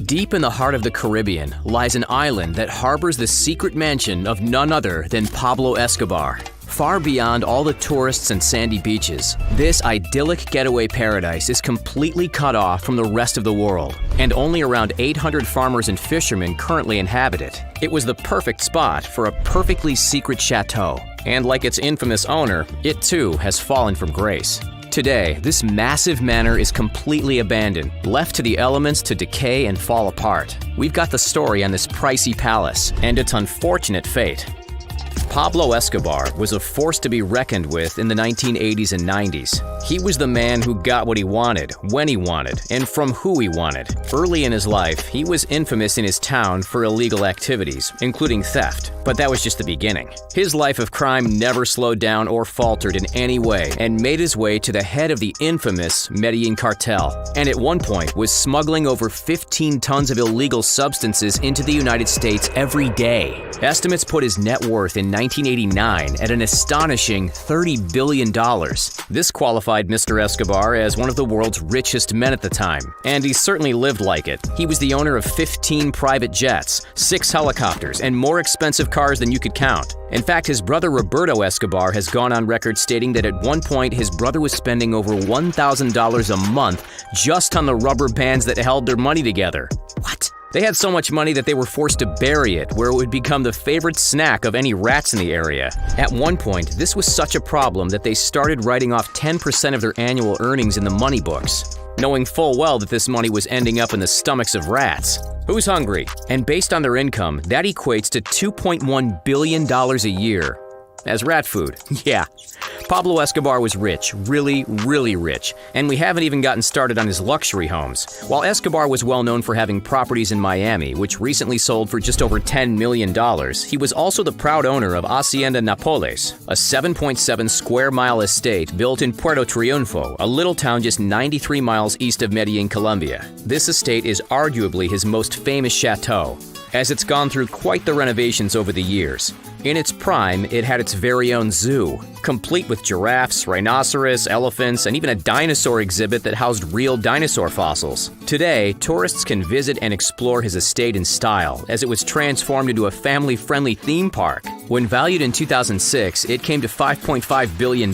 Deep in the heart of the Caribbean lies an island that harbors the secret mansion of none other than Pablo Escobar. Far beyond all the tourists and sandy beaches, this idyllic getaway paradise is completely cut off from the rest of the world, and only around 800 farmers and fishermen currently inhabit it. It was the perfect spot for a perfectly secret chateau, and like its infamous owner, it too has fallen from grace. Today, this massive manor is completely abandoned, left to the elements to decay and fall apart. We've got the story on this pricey palace and its unfortunate fate. Pablo Escobar was a force to be reckoned with in the 1980s and 90s. He was the man who got what he wanted, when he wanted, and from who he wanted. Early in his life, he was infamous in his town for illegal activities, including theft, but that was just the beginning. His life of crime never slowed down or faltered in any way, and made his way to the head of the infamous Medellin cartel, and at one point was smuggling over 15 tons of illegal substances into the United States every day. Estimates put his net worth in 1989 at an astonishing $30 billion. This qualified Mr. Escobar as one of the world's richest men at the time, and he certainly lived like it. He was the owner of 15 private jets, 6 helicopters, and more expensive cars than you could count. In fact, his brother Roberto Escobar has gone on record stating that at one point his brother was spending over $1,000 a month just on the rubber bands that held their money together. What? They had so much money that they were forced to bury it, where it would become the favorite snack of any rats in the area. At one point, this was such a problem that they started writing off 10% of their annual earnings in the money books, knowing full well that this money was ending up in the stomachs of rats. Who's hungry? And based on their income, that equates to $2.1 billion a year. As rat food. Yeah. Pablo Escobar was rich, really, really rich, and we haven't even gotten started on his luxury homes. While Escobar was well known for having properties in Miami, which recently sold for just over $10 million, he was also the proud owner of Hacienda Nápoles, a 7.7 square mile estate built in Puerto Triunfo, a little town just 93 miles east of Medellin, Colombia. This estate is arguably his most famous chateau, as it's gone through quite the renovations over the years. In its prime, it had its very own zoo, complete with giraffes, rhinoceros, elephants, and even a dinosaur exhibit that housed real dinosaur fossils. Today, tourists can visit and explore his estate in style, as it was transformed into a family-friendly theme park. When valued in 2006, it came to $5.5 billion.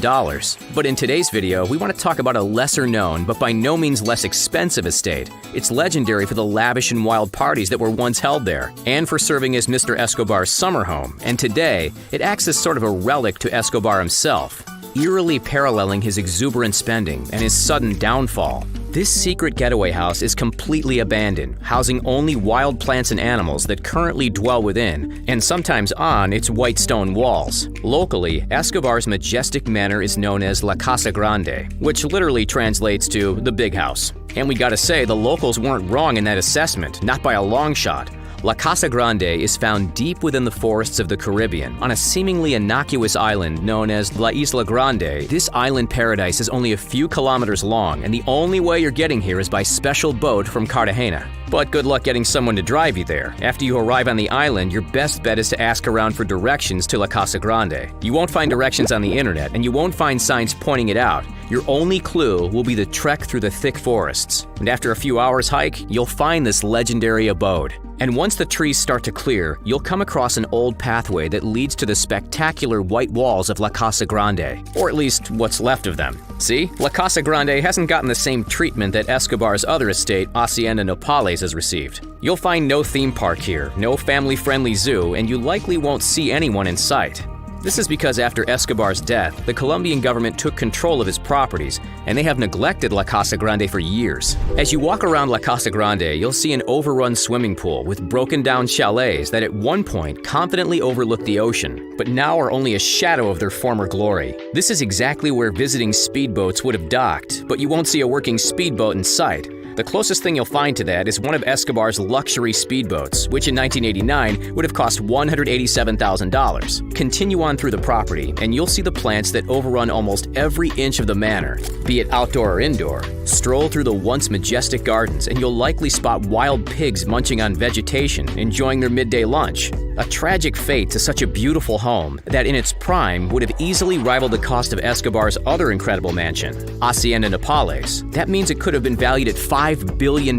But in today's video, we want to talk about a lesser-known, but by no means less expensive estate. It's legendary for the lavish and wild parties that were once held there, and for serving as Mr. Escobar's summer home. And today, it acts as sort of a relic to Escobar himself, eerily paralleling his exuberant spending and his sudden downfall. This secret getaway house is completely abandoned, housing only wild plants and animals that currently dwell within, and sometimes on, its white stone walls. Locally, Escobar's majestic manor is known as La Casa Grande, which literally translates to the big house. And we gotta say, the locals weren't wrong in that assessment, not by a long shot. La Casa Grande is found deep within the forests of the Caribbean, on a seemingly innocuous island known as La Isla Grande. This island paradise is only a few kilometers long, and the only way you're getting here is by special boat from Cartagena. But good luck getting someone to drive you there. After you arrive on the island, your best bet is to ask around for directions to La Casa Grande. You won't find directions on the internet, and you won't find signs pointing it out. Your only clue will be the trek through the thick forests. And after a few hours hike, you'll find this legendary abode. And once the trees start to clear, you'll come across an old pathway that leads to the spectacular white walls of La Casa Grande, or at least what's left of them. See, La Casa Grande hasn't gotten the same treatment that Escobar's other estate, Hacienda Nápoles, has received. You'll find no theme park here, no family-friendly zoo, and you likely won't see anyone in sight. This is because after Escobar's death, the Colombian government took control of his properties, and they have neglected La Casa Grande for years. As you walk around La Casa Grande, you'll see an overrun swimming pool with broken-down chalets that at one point confidently overlooked the ocean, but now are only a shadow of their former glory. This is exactly where visiting speedboats would have docked, but you won't see a working speedboat in sight. The closest thing you'll find to that is one of Escobar's luxury speedboats, which in 1989 would have cost $187,000. Continue on through the property, and you'll see the plants that overrun almost every inch of the manor, be it outdoor or indoor. Stroll through the once majestic gardens, and you'll likely spot wild pigs munching on vegetation, enjoying their midday lunch. A tragic fate to such a beautiful home that in its prime would have easily rivaled the cost of Escobar's other incredible mansion, Hacienda Nápoles. That means it could have been valued at $5 $5 billion.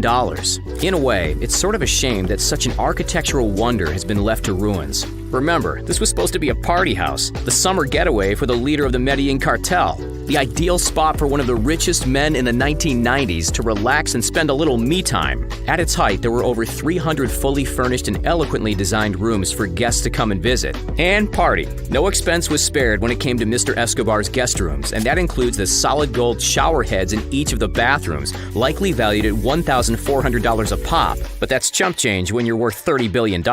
In a way, it's sort of a shame that such an architectural wonder has been left to ruins. Remember, this was supposed to be a party house, the summer getaway for the leader of the Medellin cartel, the ideal spot for one of the richest men in the 1990s to relax and spend a little me time. At its height, there were over 300 fully furnished and eloquently designed rooms for guests to come and visit. And party. No expense was spared when it came to Mr. Escobar's guest rooms, and that includes the solid gold shower heads in each of the bathrooms, likely valued at $1,400 a pop. But that's chump change when you're worth $30 billion.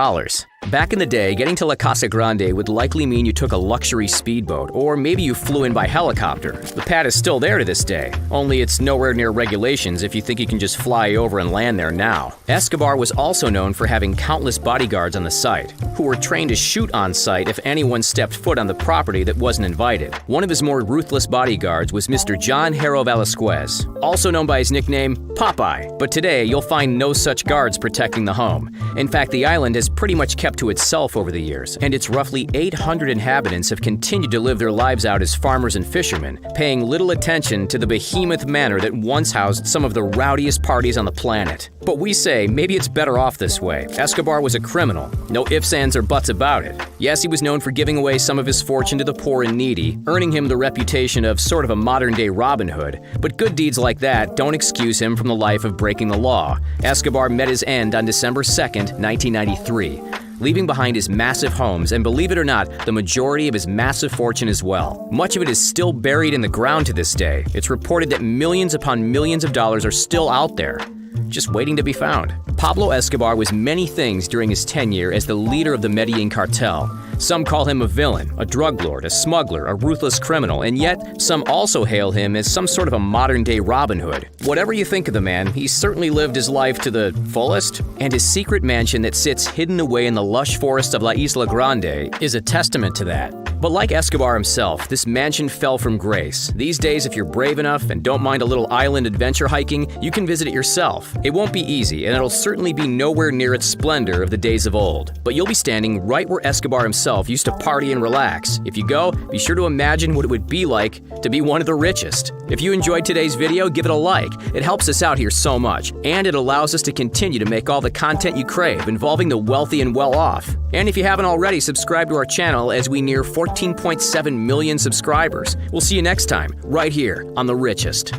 Back in the day, getting to La Casa Grande would likely mean you took a luxury speedboat, or maybe you flew in by helicopter. The pad is still there to this day, only it's nowhere near regulations if you think you can just fly over and land there now. Escobar was also known for having countless bodyguards on the site, who were trained to shoot on site if anyone stepped foot on the property that wasn't invited. One of his more ruthless bodyguards was Mr. John Haro Velasquez, also known by his nickname Popeye, but today you'll find no such guards protecting the home. In fact, the island has pretty much kept to itself over the years, and its roughly 800 inhabitants have continued to live their lives out as farmers and fishermen, paying little attention to the behemoth manor that once housed some of the rowdiest parties on the planet. But we say maybe it's better off this way. Escobar was a criminal. No ifs, ands, or buts about it. Yes, he was known for giving away some of his fortune to the poor and needy, earning him the reputation of sort of a modern-day Robin Hood. But good deeds like that don't excuse him from the life of breaking the law. Escobar met his end on December 2nd, 1993. Leaving behind his massive homes and, believe it or not, the majority of his massive fortune as well. Much of it is still buried in the ground to this day. It's reported that millions upon millions of dollars are still out there, just waiting to be found. Pablo Escobar was many things during his tenure as the leader of the Medellin cartel. Some call him a villain, a drug lord, a smuggler, a ruthless criminal, and yet some also hail him as some sort of a modern-day Robin Hood. Whatever you think of the man, he certainly lived his life to the fullest, and his secret mansion that sits hidden away in the lush forest of La Isla Grande is a testament to that. But like Escobar himself, this mansion fell from grace. These days, if you're brave enough and don't mind a little island adventure hiking, you can visit it yourself. It won't be easy, and it'll certainly be nowhere near its splendor of the days of old. But you'll be standing right where Escobar himself used to party and relax. If you go, be sure to imagine what it would be like to be one of the richest. If you enjoyed today's video, give it a like. It helps us out here so much, and it allows us to continue to make all the content you crave involving the wealthy and well-off. And if you haven't already, subscribe to our channel as we near 14.7 million subscribers. We'll see you next time, right here on The Richest.